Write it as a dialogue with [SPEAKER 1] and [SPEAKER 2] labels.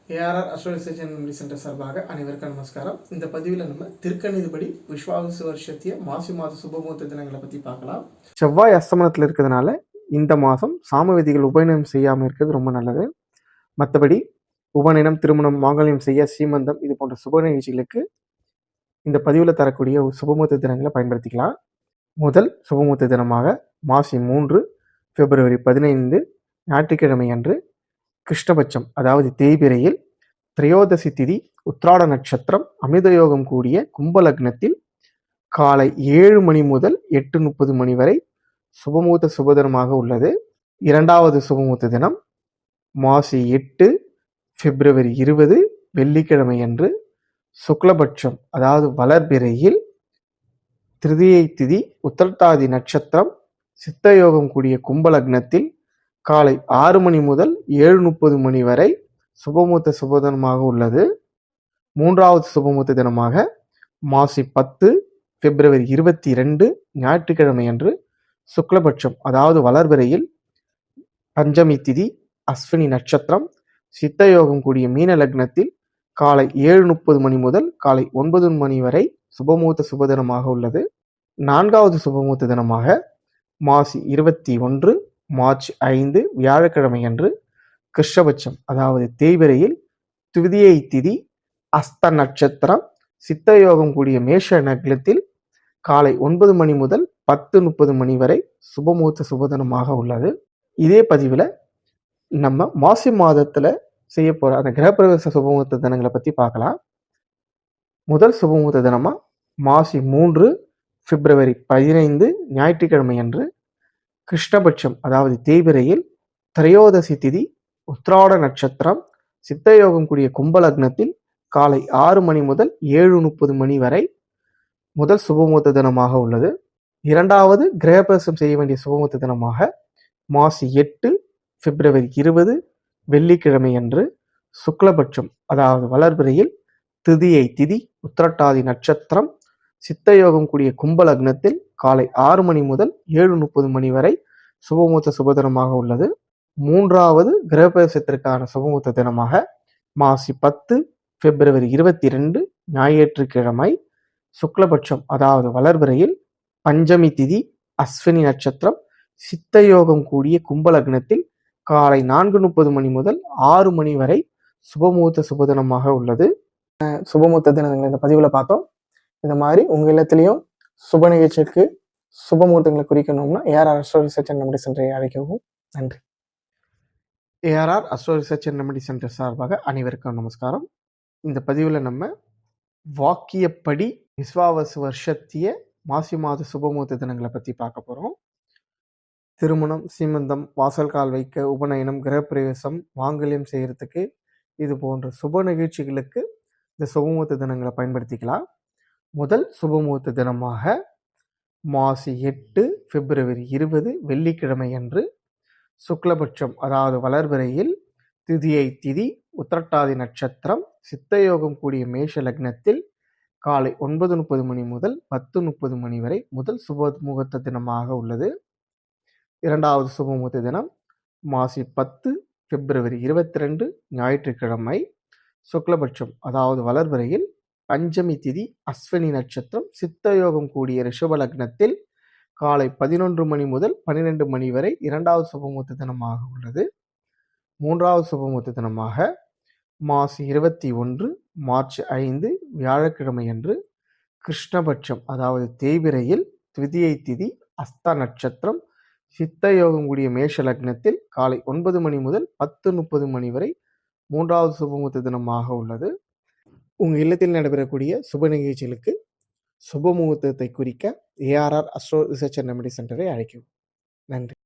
[SPEAKER 1] ARR astro research and memory centre சார்பாக அனைவருக்கும் நமஸ்காரம். இந்த பதிவில் நம்ம திருக்கணிதப்படி விஸ்வாவசு வருஷத்திய மாசி மாத சுபமுகூர்த்த தினங்களை பற்றி பார்க்கலாம். செவ்வாய் அஸ்தமனத்தில் இருக்கிறதுனால இந்த மாதம் சாம விதிகள் உபநயனம் செய்யாமல் இருக்கிறது ரொம்ப நல்லது. மற்றபடி உபநயனம், திருமணம், மாங்கல்யம் செய்ய, சீமந்தம் இது போன்ற சுப நிகழ்ச்சிகளுக்கு இந்த பதிவில் தரக்கூடிய சுபமுகூர்த்த தினங்களை பயன்படுத்திக்கலாம். முதல் சுபமுகூர்த்த தினமாக மாசி 3 பிப்ரவரி 15 ஞாயிற்றுக்கிழமை அன்று கிருஷ்ணபட்சம் அதாவது தேய்பிரையில் திரையோதசி திதி உத்ராட நட்சத்திரம் அமிர்தயோகம் கூடிய கும்பலக்னத்தில் காலை 7 மணி முதல் 8:30 மணி வரை சுபமுகூர்த்த சுபதினமாக உள்ளது. இரண்டாவது சுபமுகூர்த்த தினம் மாசி 8 பிப்ரவரி 20 வெள்ளிக்கிழமை அன்று சுக்லபட்சம் அதாவது வளர்பிறையில் திருதியை திதி உத்திரட்டாதி நட்சத்திரம் சித்தயோகம் கூடிய கும்பலக்னத்தில் காலை 6 மணி முதல் 7:30 மணி வரை சுபமுகூர்த்த சுபதினமாக உள்ளது. மூன்றாவது சுபமுகூர்த்த தினமாக மாசி 10 பிப்ரவரி 22 ஞாயிற்றுக்கிழமை அன்று சுக்லபட்சம் அதாவது வளர்பிறையில் பஞ்சமி திதி அஸ்வினி நட்சத்திரம் சித்தயோகம் கூடிய மீன லக்னத்தில் காலை 7:30 மணி முதல் காலை 9 மணி வரை சுபமுகூர்த்த சுபதினமாக உள்ளது. நான்காவது சுபமுகூர்த்த தினமாக மாசி 21 மார்ச் 5 வியாழக்கிழமை அன்று கிருஷ்ணபட்சம் அதாவது தேய்பிரையில் துவிதியை திதி அஸ்த நட்சத்திரம் சித்தயோகம் கூடிய மேஷ லக்னத்தில் காலை 9 மணி முதல் 10:30 மணி வரை சுபமுகூர்த்த சுபதினமாக உள்ளது. இதே பதிவில் நம்ம மாசி மாதத்தில் செய்ய போகிற அந்த கிரகப்பிரவேச சுபமுகூர்த்த தினங்களை பற்றி பார்க்கலாம். முதல் சுபமுகூர்த்த தினமாக மாசி 3 பிப்ரவரி 15 ஞாயிற்றுக்கிழமை அன்று கிருஷ்ணபட்சம் அதாவது தேய்பிரையில் திரையோதசி திதி உத்ராட நட்சத்திரம் சித்தயோகம் கூடிய கும்பலக்னத்தில் காலை 6 மணி முதல் 7:30 மணி வரை முதல் சுபமுகூர்த்த தினமாக உள்ளது. இரண்டாவது கிரகப்பிரவேசம் செய்ய வேண்டிய சுபமுகூர்த்த தினமாக மாசி 8 பிப்ரவரி 20 வெள்ளிக்கிழமை அன்று சுக்லபட்சம் அதாவது வளர்பிறையில் திருதியை திதி உத்திரட்டாதி நட்சத்திரம் சித்தயோகம் கூடிய கும்பலக்னத்தில் காலை 6 மணி முதல் 7:30 மணி வரை சுபமுகூர்த்த சுபதினமாக உள்ளது. மூன்றாவது கிரகப்பிரவேசத்திற்கான சுபமுகூர்த்த தினமாக மாசி 10 பிப்ரவரி 22 ஞாயிற்றுக்கிழமை சுக்லபட்சம் அதாவது வளர்பிறையில் பஞ்சமி திதி அஸ்வினி நட்சத்திரம் சித்தயோகம் கூடிய கும்பலக்னத்தில் காலை 4:30 மணி முதல் 6 மணி வரை சுபமுகூர்த்த சுபதினமாக உள்ளது. சுபமுகூர்த்த தினங்களை இந்த பதிவில் பார்த்தோம். இந்த மாதிரி உங்கள் இல்லத்திலையும் சுப நிகழ்ச்சிக்கு சுபமுகூர்த்தங்களை குறிக்கணும்னா ARR astro research and memory சென்டரை அழைக்கவும். நன்றி. ARR astro research and memory centre சார்பாக அனைவருக்கும் நமஸ்காரம். இந்த பதிவில் நம்ம வாக்கியப்படி விஸ்வாவசு வருஷத்திய மாசி மாத சுபமுகூர்த்த தினங்களை பற்றி பார்க்க போகிறோம். திருமணம், சீமந்தம், வாசல் கால் வைக்க, உபநயனம், கிரகப்பிரவேசம், மாங்கல்யம் செய்கிறதுக்கு இது போன்ற சுப நிகழ்ச்சிகளுக்கு இந்த சுபமுகூர்த்த தினங்களை பயன்படுத்திக்கலாம். முதல் சுபமுகூர்த்த தினமாக மாசி 8 பிப்ரவரி 20 வெள்ளிக்கிழமை அன்று சுக்லபட்சம் அதாவது வளர்பிறையில் திதியை திதி உத்திரட்டாதி நட்சத்திரம் சித்தயோகம் கூடிய மேஷ லக்னத்தில் காலை 9:30 மணி முதல் 10:30 மணி வரை முதல் சுபமுகூர்த்த தினமாக உள்ளது. இரண்டாவது சுபமுகூர்த்த தினம் மாசி 10 பிப்ரவரி 22 ஞாயிற்றுக்கிழமை சுக்லபட்சம் அதாவது வளர்பிறையில் பஞ்சமி திதி அஸ்வினி நட்சத்திரம் சித்தயோகம் கூடிய ரிஷப லக்னத்தில் காலை 11 மணி முதல் 12 மணி வரை இரண்டாவது சுபமுகூர்த்த தினமாக உள்ளது. மூன்றாவது சுபமுகூர்த்த தினமாக மாசி 21 மார்ச் 5 வியாழக்கிழமை அன்று கிருஷ்ணபட்சம் அதாவது தேய்பிரையில் திதியை திதி அஸ்த நட்சத்திரம் சித்தயோகம் கூடிய மேஷ லக்னத்தில் காலை 9 மணி முதல் 10:30 மணி வரை மூன்றாவது சுபமுகூர்த்த தினமாக உள்ளது. உங்கள் இல்லத்தில் நடைபெறக்கூடிய சுப நிகழ்ச்சிகளுக்கு சுப முகூர்த்தத்தை குறிக்க ARR astro research and memory சென்டரை அழைக்கவும். நன்றி.